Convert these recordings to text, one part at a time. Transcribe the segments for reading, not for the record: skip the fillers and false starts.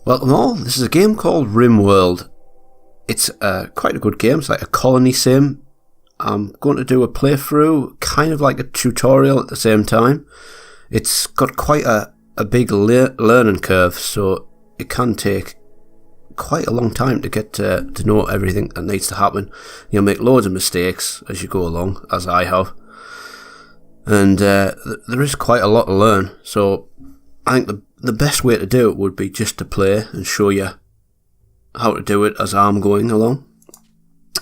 Welcome all, this is a game called Rimworld. It's quite a good game, it's like a colony sim. I'm going to do a playthrough, kind of like a tutorial at the same time. It's got quite a big learning curve, so it can take quite a long time to get to know everything that needs to happen. You'll make loads of mistakes as you go along, as I have. And there is quite a lot to learn, so I think the best way to do it would be just to play and show you how to do it as I'm going along.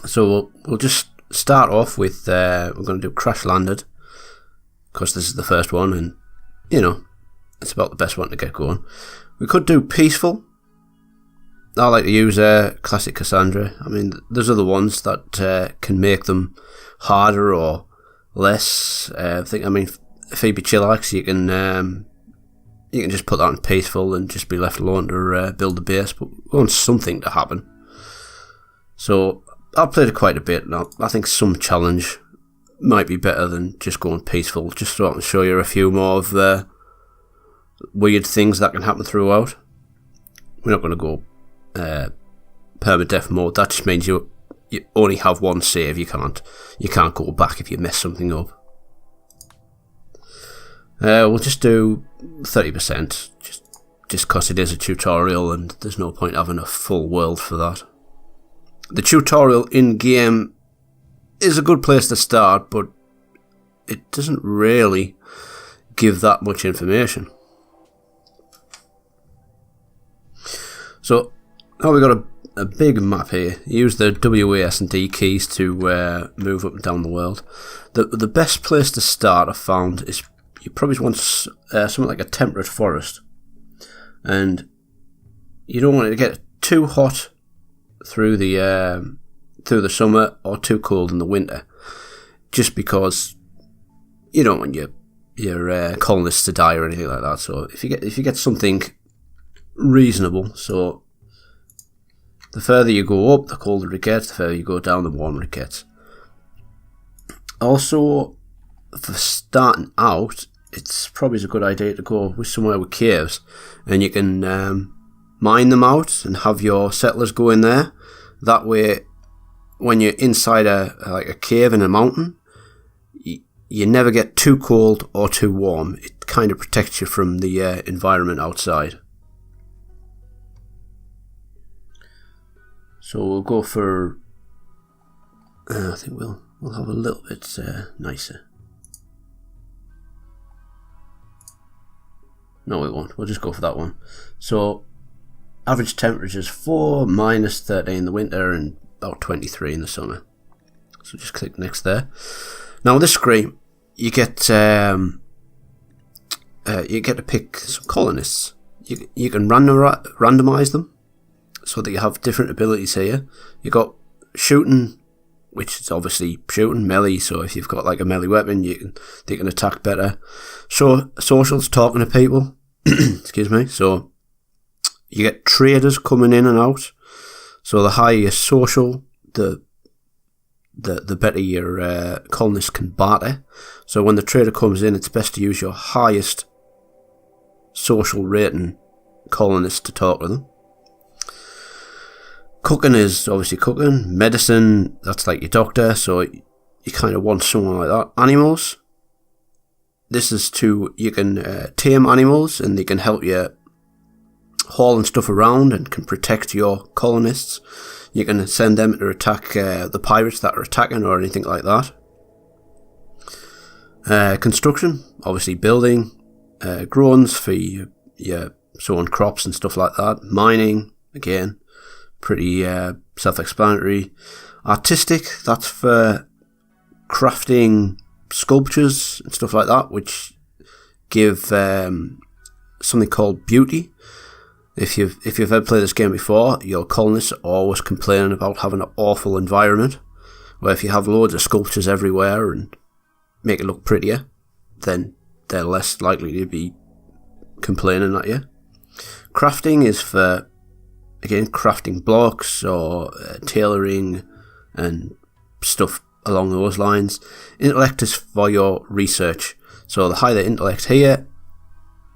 So we'll just start off with, we're going to do Crash Landed, because this is the first one, and, you know, it's about the best one to get going. We could do Peaceful. I like to use Classic Cassandra. I mean, there's other ones that can make them harder or less. Phoebe Chillax, you can just put that in Peaceful and just be left alone to build the base, but we want something to happen. So I've played it quite a bit now. I think some challenge might be better than just going Peaceful, just so I can show you a few more of the weird things that can happen throughout. We're not going to go permadeath mode. That just means you only have one save. You can't go back if you mess something up. We'll just do 30%, just because it is a tutorial and there's no point having a full world for that. The tutorial in-game is a good place to start, but it doesn't really give that much information. So now we've got a big map here. Use the W, A, S and D keys to move up and down the world. The best place to start, I've found, is you probably want something like a temperate forest, and you don't want it to get too hot through the summer or too cold in the winter, just because you don't want your colonists to die or anything like that. So if you get something reasonable, so the further you go up, the colder it gets. The further you go down, the warmer it gets. Also, for starting out, it's probably a good idea to go with somewhere with caves, and you can mine them out and have your settlers go in there. That way, when you're inside a cave in a mountain, you never get too cold or too warm. It kind of protects you from the environment outside. So we'll go for, I think we'll have a little bit nicer. No, we won't. We'll just go for that one. So average temperature is 4, minus 13 in the winter and about 23 in the summer. So just click next there. Now on this screen, you get to pick some colonists. You can randomize them so that you have different abilities here. You got shooting, which is obviously shooting, melee, so if you've got like a melee weapon, they can attack better. So socials, talking to people. Excuse me. So you get traders coming in and out. So the higher your social, the better your colonists can barter. So when the trader comes in, it's best to use your highest social rating colonists to talk to them. Cooking is obviously cooking. Medicine, that's like your doctor, so you kind of want someone like that. Animals, this is you can tame animals, and they can help you hauling stuff around and can protect your colonists. You can send them to attack the pirates that are attacking or anything like that. Construction, obviously building. Growns for your sowing crops and stuff like that. Mining, again, pretty self-explanatory. Artistic, that's for crafting sculptures and stuff like that, which give something called beauty. If you've ever played this game before, your colonists are always complaining about having an awful environment, where if you have loads of sculptures everywhere and make it look prettier, then they're less likely to be complaining at you. Crafting is for, again, crafting blocks or tailoring and stuff along those lines. Intellect is for your research. So the higher the intellect here,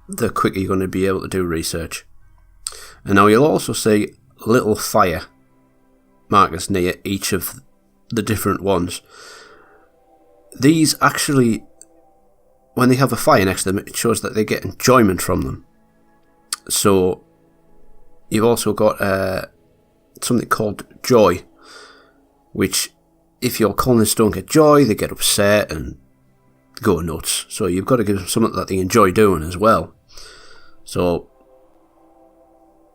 the quicker you're going to be able to do research. And now you'll also see little fire markers near each of the different ones. These actually, when they have a fire next to them, it shows that they get enjoyment from them. So you've also got something called joy, which if your colonists don't get joy, they get upset and go nuts. So you've got to give them something that they enjoy doing as well. So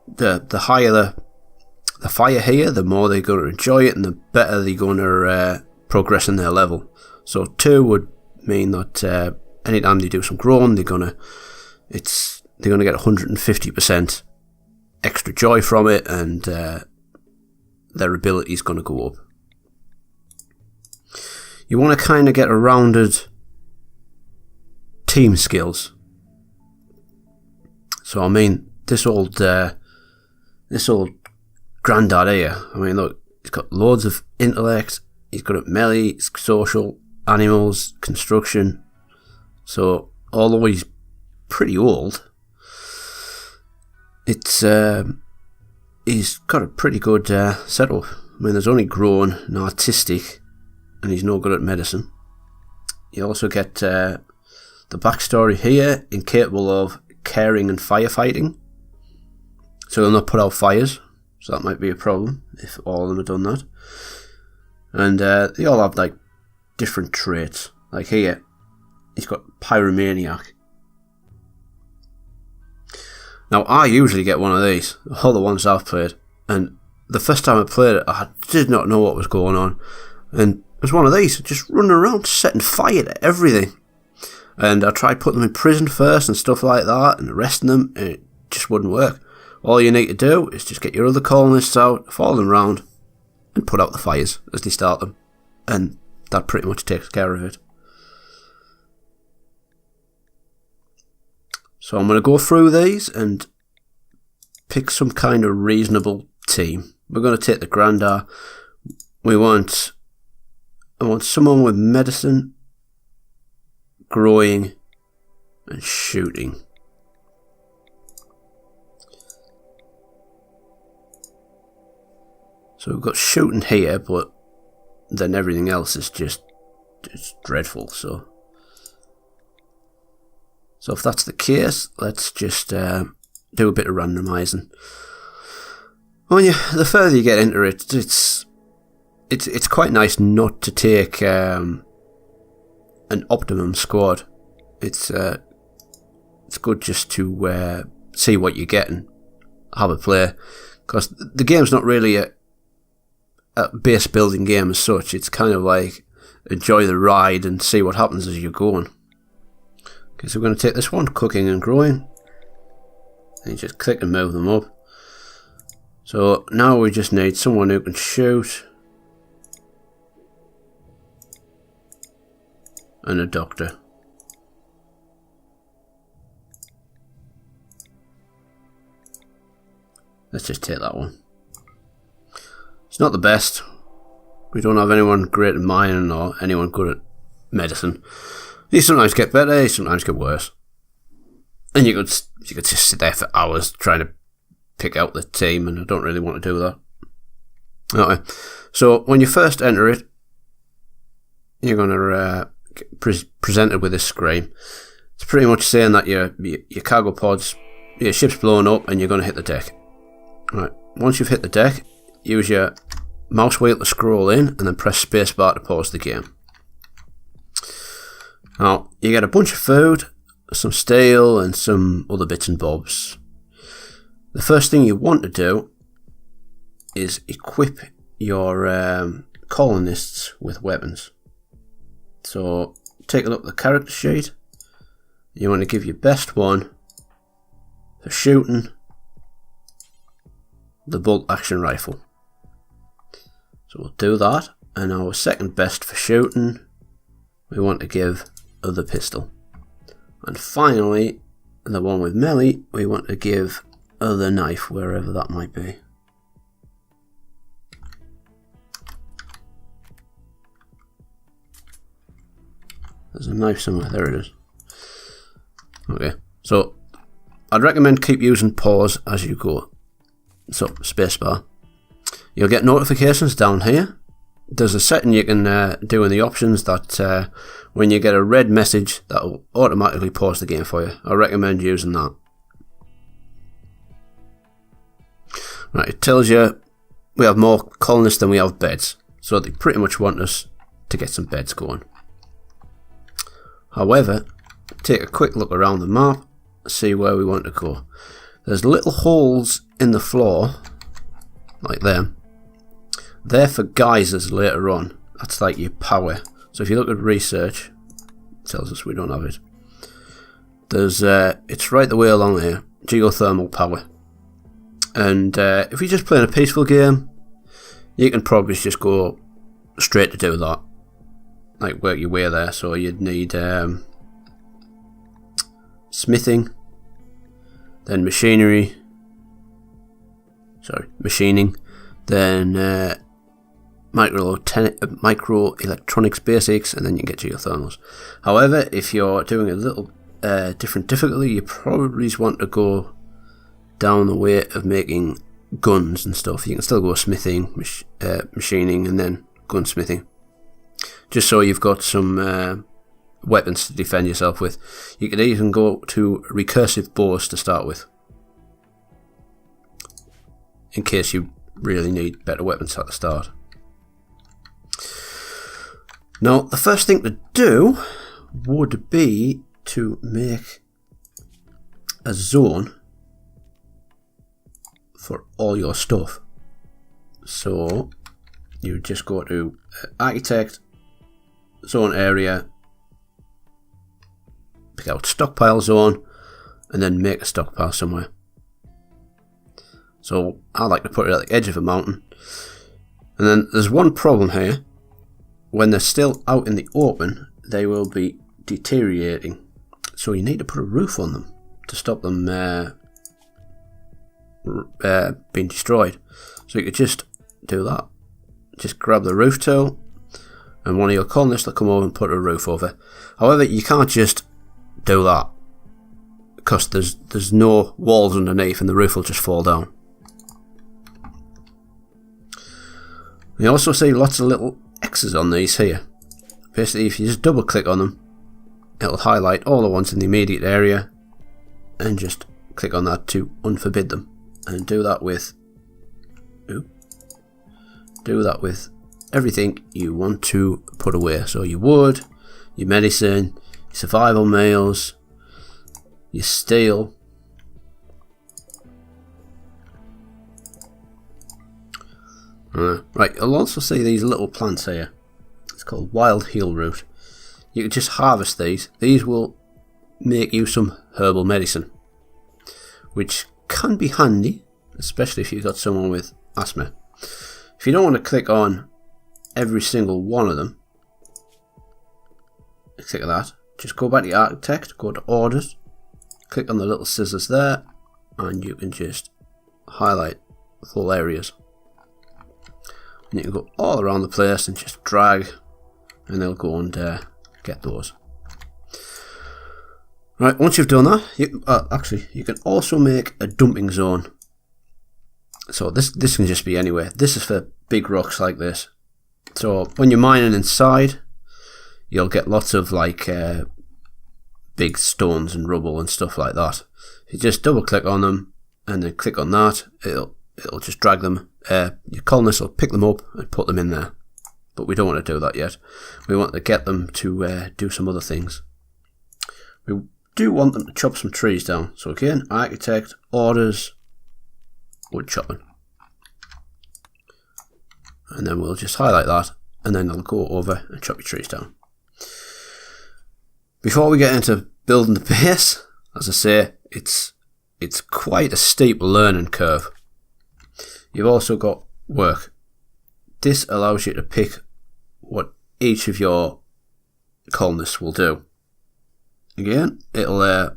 the higher the fire here, the more they're going to enjoy it, and the better they're going to progress in their level. So 2 would mean that anytime they do some growing, they're going to get 150% extra joy from it, and their ability is going to go up. You want to kind of get a rounded team skills. So I mean, this old granddad here, I mean, look, he's got loads of intellect, he's good at melee, social, animals, construction. So although he's pretty old, he's got a pretty good setup. I mean, there's only grown and artistic, and he's no good at medicine. You also get the backstory here, incapable of caring and firefighting. So he'll not put out fires, so that might be a problem if all of them have done that. And they all have like different traits. Like here, he's got pyromaniac. Now I usually get one of these, all the ones I've played, and the first time I played it I did not know what was going on, and it was one of these, just running around setting fire to everything. And I tried putting them in prison first and stuff like that, and arresting them, and it just wouldn't work. All you need to do is just get your other colonists out, follow them around, and put out the fires as they start them. And that pretty much takes care of it. So I'm going to go through these and pick some kind of reasonable team. We're going to take the Grandar. I want someone with medicine, growing, and shooting. So we've got shooting here, but then everything else is just dreadful. So if that's the case, let's just do a bit of randomising. The further you get into it, it's quite nice not to take an optimum squad. It's good just to see what you're getting, have a play, because the game's not really a base building game as such. It's kind of like enjoy the ride and see what happens as you're going. Okay, so we're going to take this one, cooking and growing, and you just click and move them up. So now we just need someone who can shoot, and a doctor. Let's just take that one. It's not the best. We don't have anyone great at mining or anyone good at medicine. You sometimes get better, you sometimes get worse. And you could just sit there for hours trying to pick out the team, and I don't really want to do that. Okay, so when you first enter it, you're going to get presented with this screen. It's pretty much saying that your cargo pods, your ship's blown up, and you're going to hit the deck. Right. Once you've hit the deck, use your mouse wheel to scroll in, and then press spacebar to pause the game. Now, you get a bunch of food, some steel, and some other bits and bobs. The first thing you want to do is equip your colonists with weapons. So, take a look at the character sheet. You want to give your best one for shooting the bolt action rifle. So we'll do that, and our second best for shooting, we want to give the pistol. And finally, the one with melee, we want to give the knife, wherever that might be. There's a knife somewhere, there it is. Okay, so I'd recommend keep using pause as you go. so spacebar, you'll get notifications down here. There's a setting you can do in the options that when you get a red message, that will automatically pause the game for you. I recommend using that. Right, it tells you we have more colonists than we have beds, so they pretty much want us to get some beds going. However, take a quick look around the map, see where we want to go. There's little holes in the floor, like them. They're for geysers later on. That's like your power. So if you look at research, it tells us we don't have it. There's it's right the way along here, geothermal power. And if you're just playing a peaceful game, you can probably just go straight to do that. Like work your way there. So you'd need smithing, then machining, then micro electronics basics, and then you get geothermals. However, if you're doing a little different difficulty, you probably want to go down the way of making guns and stuff. You can still go smithing, machining, and then gunsmithing, just so you've got some weapons to defend yourself with. You could even go to recursive bows to start with, in case you really need better weapons at the start. Now, the first thing to do would be to make a zone for all your stuff. So you just go to architect, zone area, pick out stockpile zone, and then make a stockpile somewhere. So I like to put it at the edge of a mountain. And then there's one problem here. When they're still out in the open, they will be deteriorating. So you need to put a roof on them to stop them being destroyed. So you could just do that. Just grab the roof tool, and one of your colonists will come over and put a roof over. However, you can't just do that, because there's no walls underneath and the roof will just fall down. You also see lots of little X's on these here. Basically, if you just double click on them, it'll highlight all the ones in the immediate area, and just click on that to unforbid them. And do that with everything you want to put away. So your wood, your medicine, your survival meals, your steel, right, you'll also see these little plants here. It's called wild heal root. You can just harvest these. These will make you some herbal medicine, which can be handy, especially if you've got someone with asthma. If you don't want to click on every single one of them, click on that. Just go back to architect, go to orders, click on the little scissors there, and you can just highlight full areas. And you can go all around the place and just drag, and they'll go and get those. Right, once you've done that, you can also make a dumping zone. So this can just be anywhere. This is for big rocks like this. So when you're mining inside, you'll get lots of like big stones and rubble and stuff like that. If you just double click on them and then click on that, it'll just drag them. Your colonists will pick them up and put them in there. But we don't want to do that yet. We want to get them to do some other things. We do want them to chop some trees down. So again, architect, orders, wood chopping. And then we'll just highlight that, and then they'll go over and chop your trees down. Before we get into building the base, as I say, it's quite a steep learning curve. You've also got work. This allows you to pick what each of your colonists will do. Again, it'll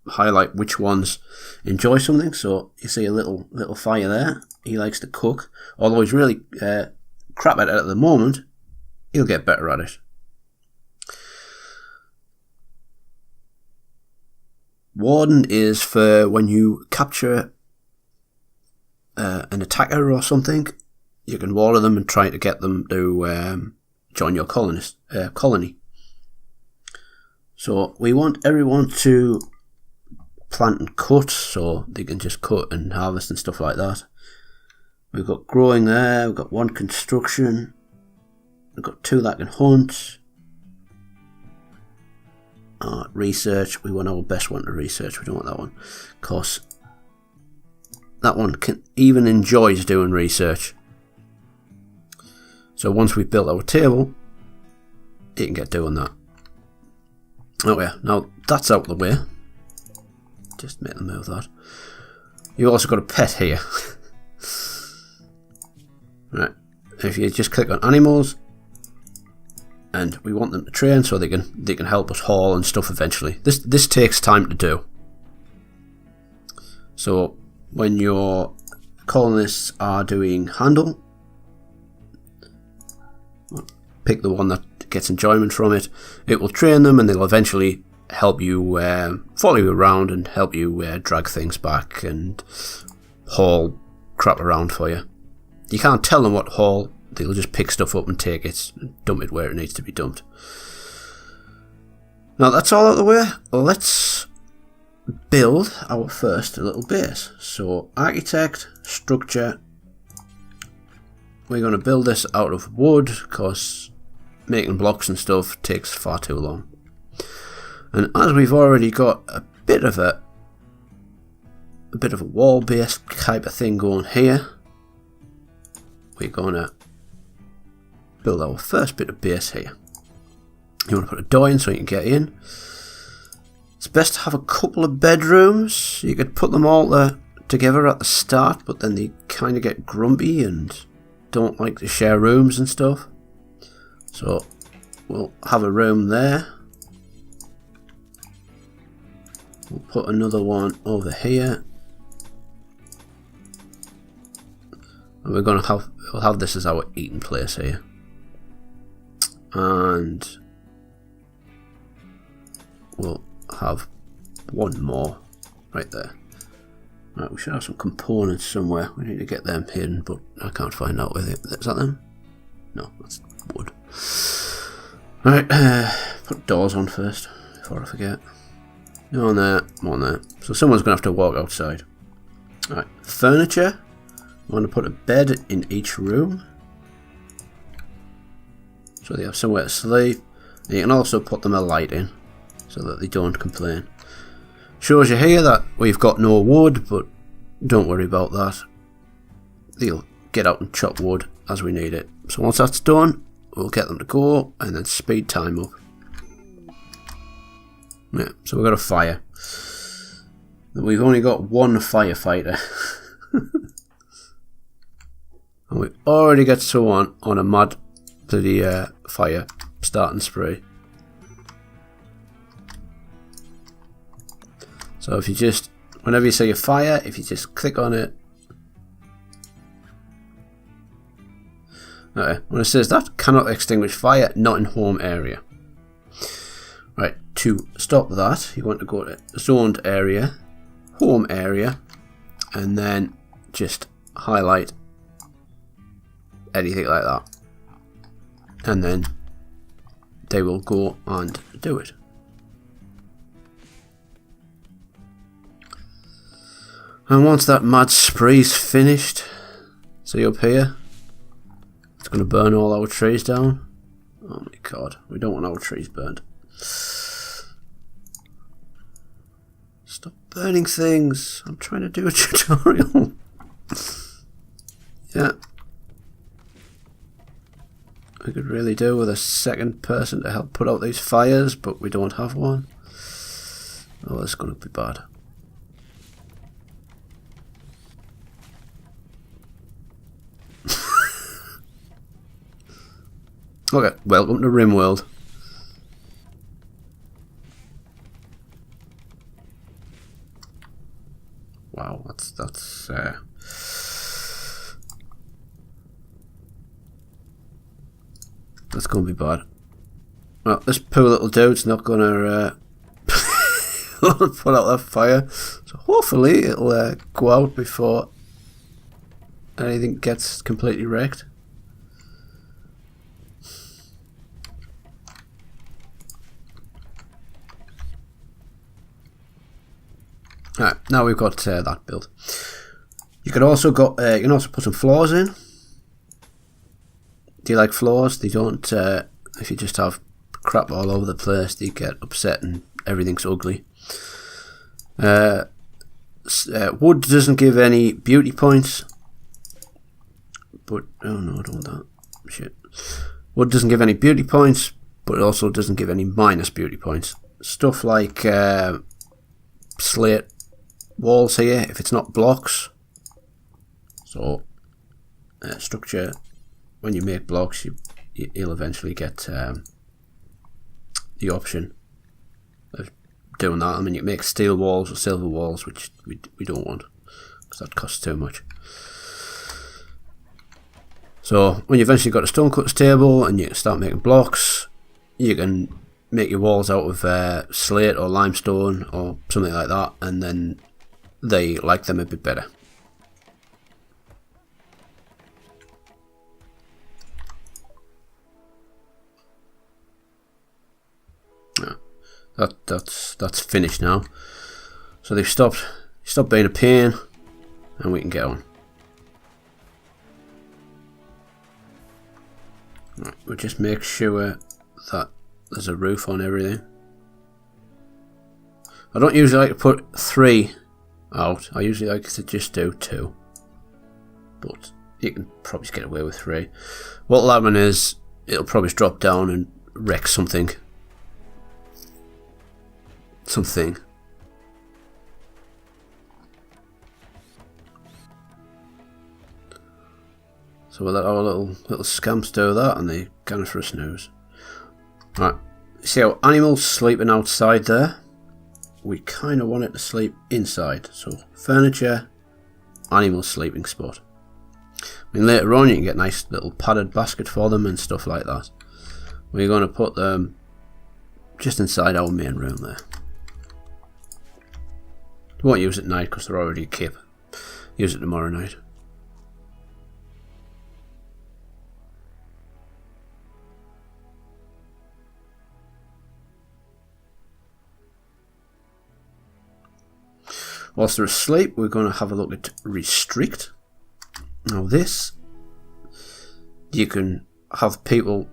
highlight which ones enjoy something. So you see a little fire there. He likes to cook. Although he's really crap at it at the moment, he'll get better at it. Warden is for when you capture an attacker or something, you can water them and try to get them to join your colony. So we want everyone to plant and cut, so they can just cut and harvest and stuff like that. We've got growing there, we've got 1 construction, we've got 2 that can hunt. Research, we want our best one to research, we don't want that one, because that one even enjoys doing research. So once we've built our table, it can get doing that. Okay, now that's out of the way. Just make them move that. You've also got a pet here. Right, if you just click on animals, and we want them to train so they can help us haul and stuff eventually. This takes time to do. So when your colonists are doing handle, pick the one that gets enjoyment from it. It will train them, and they'll eventually help you follow you around and help you drag things back and haul crap around for you. You can't tell them what to haul. They'll just pick stuff up and take it and dump it where it needs to be dumped. Now that's all out of the way. Let's build our first little base. So architect, structure. We're going to build this out of wood because making blocks and stuff takes far too long. And as we've already got a bit of a wall base type of thing going here, we're going to build our first bit of base here. You want to put a door in so you can get in. It's best to have a couple of bedrooms. You could put them all together at the start, but then they kind of get grumpy and don't like to share rooms and stuff. So we'll have a room there. We'll put another one over here. And we'll have this as our eating place here. And we'll have one more right there. Right, we should have some components somewhere. We need to get them hidden, but I can't find out with it. Is that them? No, that's wood. Alright, put doors on first before I forget. One there, one there. So someone's going to have to walk outside. Alright, furniture. I want to put a bed in each room, so they have somewhere to sleep. And you can also put them a light in, so that they don't complain. Shows you here that we've got no wood, but don't worry about that. They'll get out and chop wood as we need it. So once that's done, we'll get them to go, and then speed time up. Yeah, so we've got a fire. We've only got one firefighter. And we already get someone on a mad bloody fire starting spree. So if you just, whenever you see a fire, if you just click on it. Okay, when it says that, cannot extinguish fire, not in home area. Right, to stop that, you want to go to zoned area, home area, and then just highlight anything like that, and then they will go and do it. And once that mad spree's finished, see up here, it's going to burn all our trees down. Oh my god, we don't want our trees burnt. Stop burning things. I'm trying to do a tutorial. Yeah. We could really do with a second person to help put out these fires, but we don't have one. Oh, that's going to be bad. Okay, welcome to Rimworld. Wow, that's going to be bad. Well, this poor little dude's not going to put out that fire, so hopefully it'll go out before anything gets completely wrecked. Alright, now we've got that built. You can also put some floors in. Do you like floors? They don't. If you just have crap all over the place, they get upset and everything's ugly. Wood doesn't give any beauty points, but oh no, I don't want that. Shit. Wood doesn't give any beauty points, but it also doesn't give any minus beauty points. Stuff like slate walls here, if it's not blocks. So structure, when you make blocks, you'll eventually get the option of doing that. I mean, you can make steel walls or silver walls, which we don't want because that costs too much. So when you eventually got a stone cutters table and you can start making blocks, you can make your walls out of slate or limestone or something like that, and then they like them a bit better. That's finished now. So they've stopped being a pain, and we can get on. Right, we'll just make sure that there's a roof on everything. I don't usually like to put 3 out. I usually like to just do 2, but you can probably just get away with 3. What'll happen is it'll probably drop down and wreck something. So we'll let our little scamps do that, and they going for a snooze. Right, see how animals sleeping outside there? We kind of want it to sleep inside. So furniture, animal sleeping spot. I mean, later on you can get nice little padded basket for them and stuff like that. We're going to put them just inside our main room there. We won't use it at night because they're already a kip. Use it tomorrow night. Whilst they're asleep, we're going to have a look at restrict. Now this, you can have people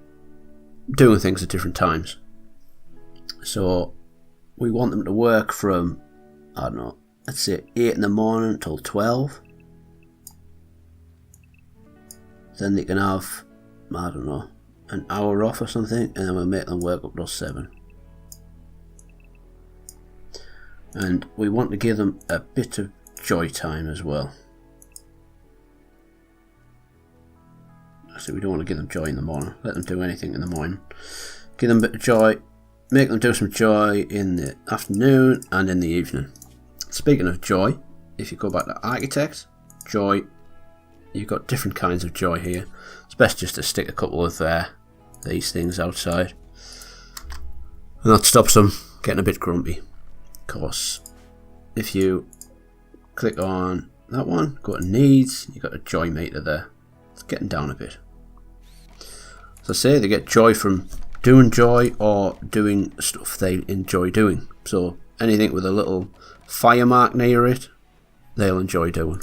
doing things at different times. So we want them to work from, I don't know, let's say 8 in the morning until 12. Then they can have, I don't know, an hour off or something, and then we'll make them work up till 7. And we want to give them a bit of joy time as well. So we don't want to give them joy in the morning. Let them do anything in the morning. Give them a bit of joy. Make them do some joy in the afternoon and in the evening. Speaking of joy, if you go back to architect, joy, you've got different kinds of joy here. It's best just to stick a couple of these things outside. And that stops them getting a bit grumpy. Of course, if you click on that one, go to needs, you've got a joy meter there. It's getting down a bit. As I say, they get joy from doing joy or doing stuff they enjoy doing. So anything with a little fire mark near it, they'll enjoy doing.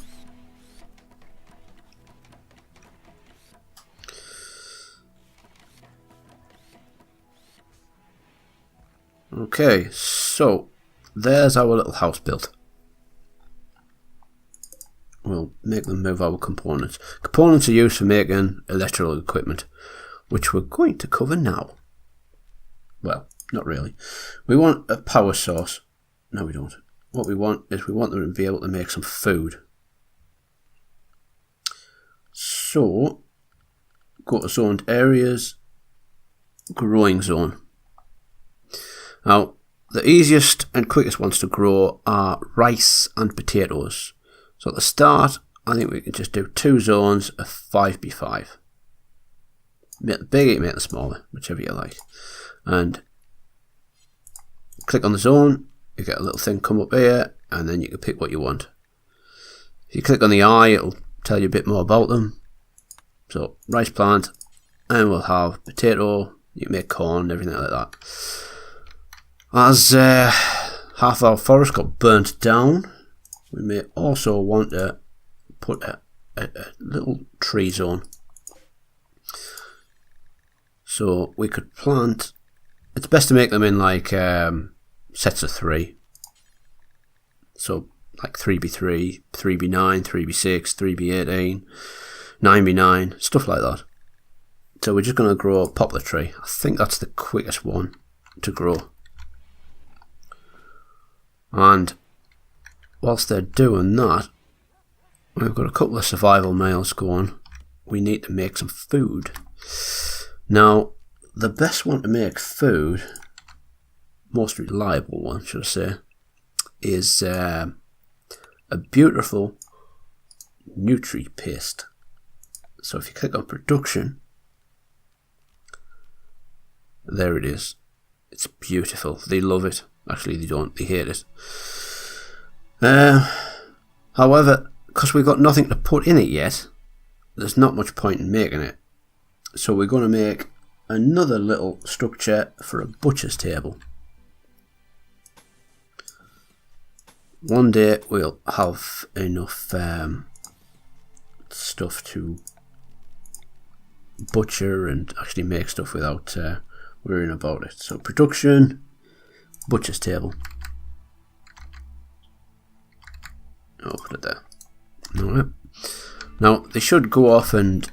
Okay, so there's our little house built. We'll make them move our components. Components are used for making electrical equipment, which we're going to cover now. Well, not really. We want a power source. No, we don't. What we want is we want them to be able to make some food. So, go to zoned areas, growing zone. Now, the easiest and quickest ones to grow are rice and potatoes. So at the start, I think we can just do 2 zones of 5x5. Make them bigger, make them smaller, whichever you like. And click on the zone, you get a little thing come up here, and then you can pick what you want. If you click on the eye, it'll tell you a bit more about them. So rice plant, and we'll have potato. You can make corn, everything like that. As half our forest got burnt down, we may also want to put a little tree zone. So we could plant. It's best to make them in like sets of 3. So like 3b3, 3b9, 3b6, 3b18, 9b9, stuff like that. So we're just going to grow a poplar tree. I think that's the quickest one to grow. And whilst they're doing that, we've got a couple of survival meals going. We need to make some food. Now, the best one to make food, most reliable one, should I say, is a beautiful nutri paste. So if you click on production, there it is. It's beautiful. They love it. Actually, they don't. They hate it. However, because we've got nothing to put in it yet, there's not much point in making it. So we're going to make another little structure for a butcher's table. One day we'll have enough stuff to butcher and actually make stuff without worrying about it. So production, butcher's table. I'll put it there. Alright. Now they should go off and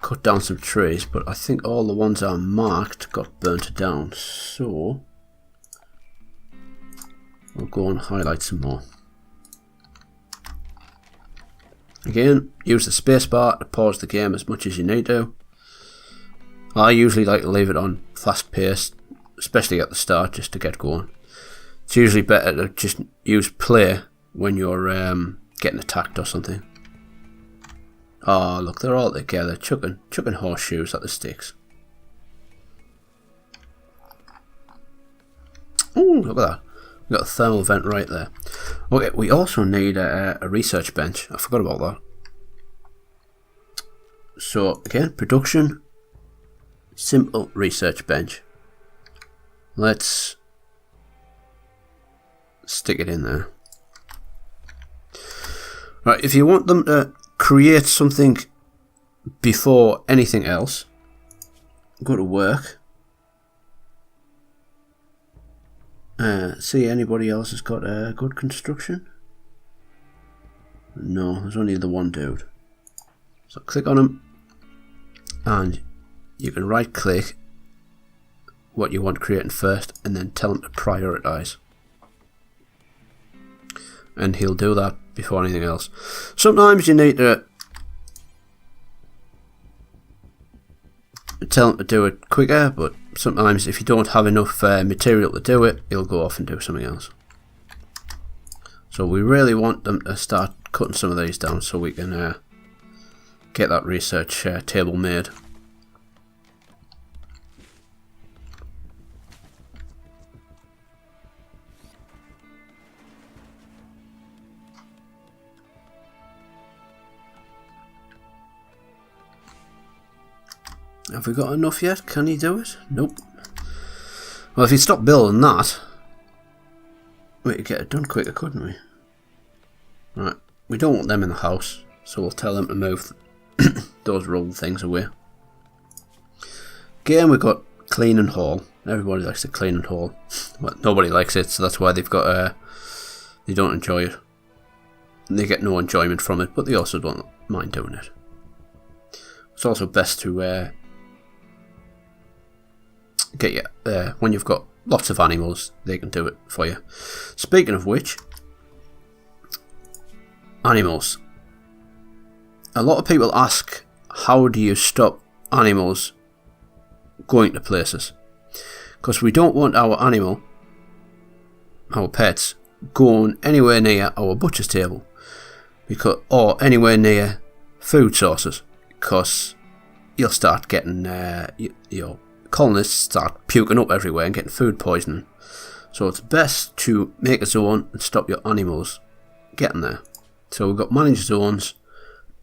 cut down some trees, but I think all the ones I marked got burnt down, so we'll go and highlight some more. Again, use the spacebar to pause the game as much as you need to. I usually like to leave it on fast paced, especially at the start, just to get going. It's usually better to just use play when you're getting attacked or something. Oh look, they're all together, chucking horseshoes at the sticks. Oh, look at that. We've got a thermal vent right there. Okay, we also need a research bench. I forgot about that. So again, production, simple research bench. Let's stick it in there. Right, if you want them to create something before anything else, go to work. See anybody else has got a good construction? No, there's only the one dude. So click on him and you can right click what you want creating first and then tell him to prioritise. And he'll do that before anything else. Sometimes you need to tell him to do it quicker, but sometimes if you don't have enough material to do it, he'll go off and do something else. So we really want them to start cutting some of these down so we can get that research table made. Have we got enough yet? Can he do it? Nope. Well, if he'd stop building that, we could get it done quicker, couldn't we? Right, we don't want them in the house, so we'll tell them to move those rolled things away. Again, we've got clean and haul. Everybody likes to clean and haul. Well, nobody likes it, so that's why they've got they don't enjoy it. And they get no enjoyment from it, but they also don't mind doing it. It's also best to get you when you've got lots of animals, they can do it for you. Speaking of which, animals. A lot of people ask, how do you stop animals going to places? Because we don't want our animal, our pets, going anywhere near our butcher's table, or anywhere near food sources, because you'll start getting your colonists start puking up everywhere and getting food poisoning. So it's best to make a zone and stop your animals getting there. So we've got manage zones,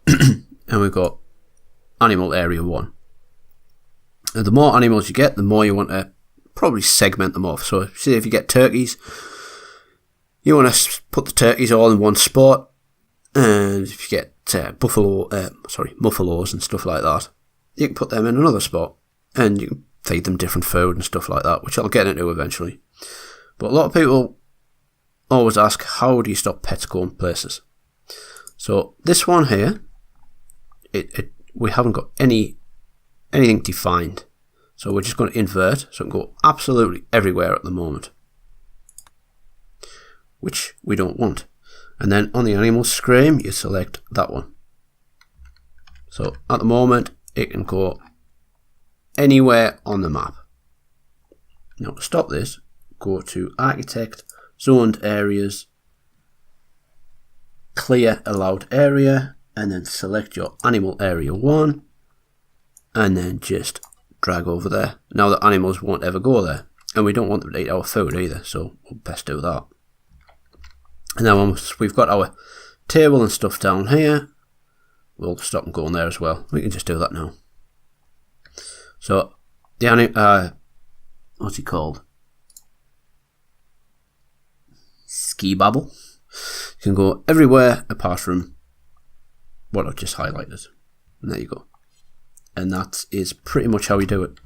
and we've got animal area 1. And the more animals you get, the more you want to probably segment them off. So say if you get turkeys, you want to put the turkeys all in one spot, and if you get muffalos and stuff like that, you can put them in another spot, and you can feed them different food and stuff like that, which I'll get into eventually. But a lot of people always ask, how do you stop pets going places? So this one here, we haven't got anything defined. So we're just going to invert, so it can go absolutely everywhere at the moment, which we don't want. And then on the animal screen, you select that one. So at the moment, it can go anywhere on the map. Now to stop this, go to Architect, Zoned Areas, Clear Allowed Area, and then select your Animal Area 1, and then just drag over there. Now the animals won't ever go there, and we don't want them to eat our food either, so we'll best do that. And now once we've got our table and stuff down here, we'll stop them going there as well. We can just do that now. So the what's he called? Ski Babble. You can go everywhere apart from what I've just highlighted. And there you go. And that is pretty much how we do it.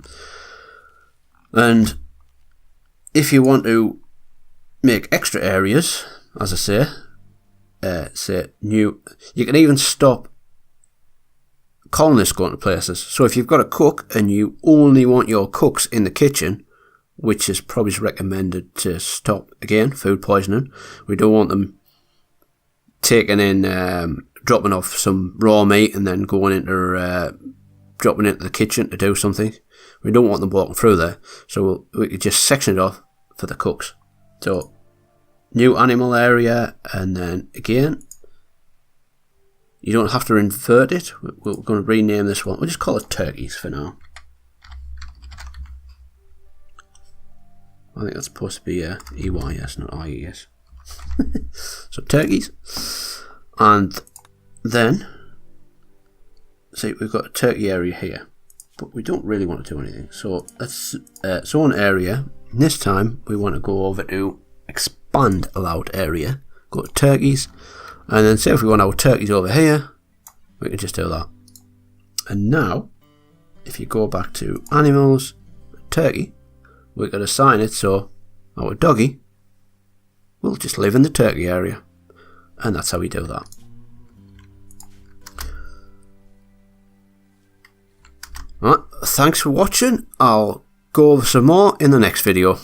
And if you want to make extra areas, as I say new, you can even stop colonists going to places. So if you've got a cook and you only want your cooks in the kitchen, which is probably recommended to stop, again, food poisoning. We don't want them taking in, dropping off some raw meat and then going into, dropping into the kitchen to do something. We don't want them walking through there. So we could just section it off for the cooks. So, new animal area, and then again, you don't have to invert it. We're going to rename this one. We'll just call it turkeys for now. I think that's supposed to be EYS, not IES. So turkeys. And then, see, we've got a turkey area here. But we don't really want to do anything. So let's zone area. And this time, we want to go over to expand allowed area. Go to turkeys. And then say if we want our turkeys over here, we can just do that. And now, if you go back to animals, turkey, we can assign it so our doggy will just live in the turkey area. And that's how we do that. Alright, thanks for watching. I'll go over some more in the next video.